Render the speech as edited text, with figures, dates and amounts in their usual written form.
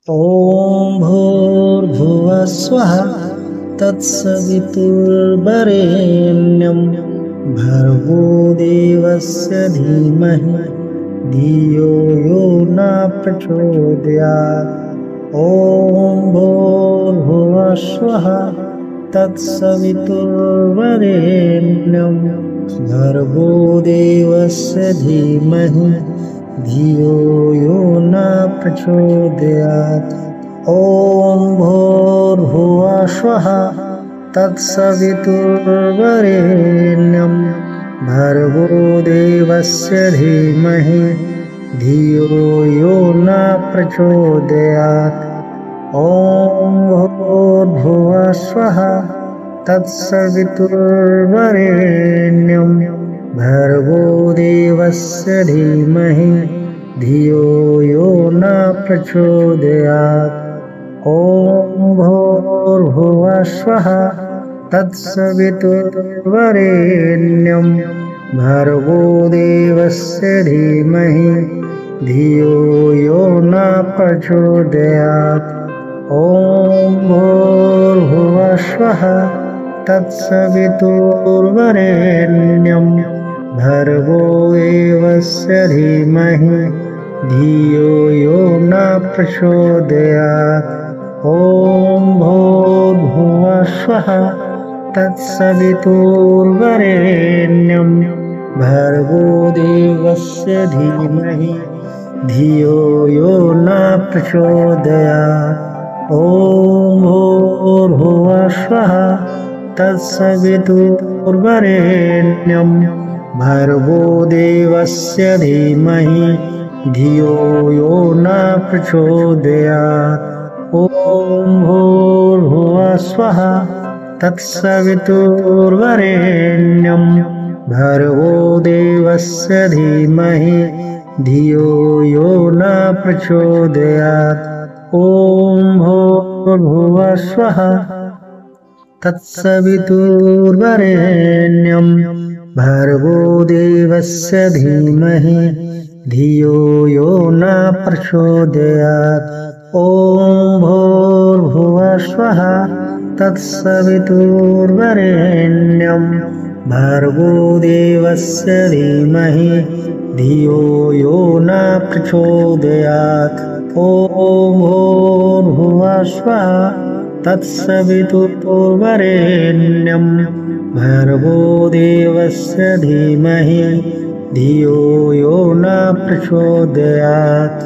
ॐ भूर्भुवः स्वः तत्सवितुर्वरेण्यं भर्गो देवस्य धीमहि धियो यो न प्रचोदयात्। ॐ भूर्भुवः स्वः तत्सवितुर्वरेण्यं भर्गो देवस्य धीमहि धियो यो न प्रचोदयात्। ॐ भूर्भुवः स्वः तत्सवितुर्वरेण्यं भर्गो देवस्य धीमहि धियो यो न प्रचोदयात्। ॐ भूर्भुवः स्वः तत्सवितुर्वरेण्यं भर्गो देवस्य धीमहि धियो यो न प्रचोदयात्। ॐ भूर्भुवः स्वः तत्सवितुर्वरेण्यं भर्गो देवस्य धीमहि धियो यो न प्रचोदयात्। ॐ भूर्भुवः स्वः तत्सवितुर्वरेण्यं भर्गो देवस्य धीमहि धियो यो न प्रचोदयात्। ॐ भूर्भुवः स्वः तत्सवितुर्वरेण्यं भर्गो देवस्य धीमहि धियो यो न प्रचोदयात्। ॐ भूर्भुवः स्वः तत्सवितुर्वरेण्यं भर्गो देवस्य धीमहि धियो यो न प्रचोदयात्। ॐ भूर्भुवः स्वः तत्सवितुर्वरेण्यं भर्गो देवस्य धीमहि धियो यो न प्रचोदयात्। ॐ भूर्भुवः स्वः तत्सवितुर्वरेण्यं भर्गो देवस्य धीमहि धियो यो न प्रचोदयात्। ॐ भूर्भुवः स्वः तत्सवितुर्वरेण्यं भर्गो देवस्य धीमहि धियो यो न प्रचोदयात्। ॐ भूर्भुवः स्वः तत्सवितुर्वरेण्यं भर्गो देवस्य धीमहि धियो यो न प्रचोदयात्।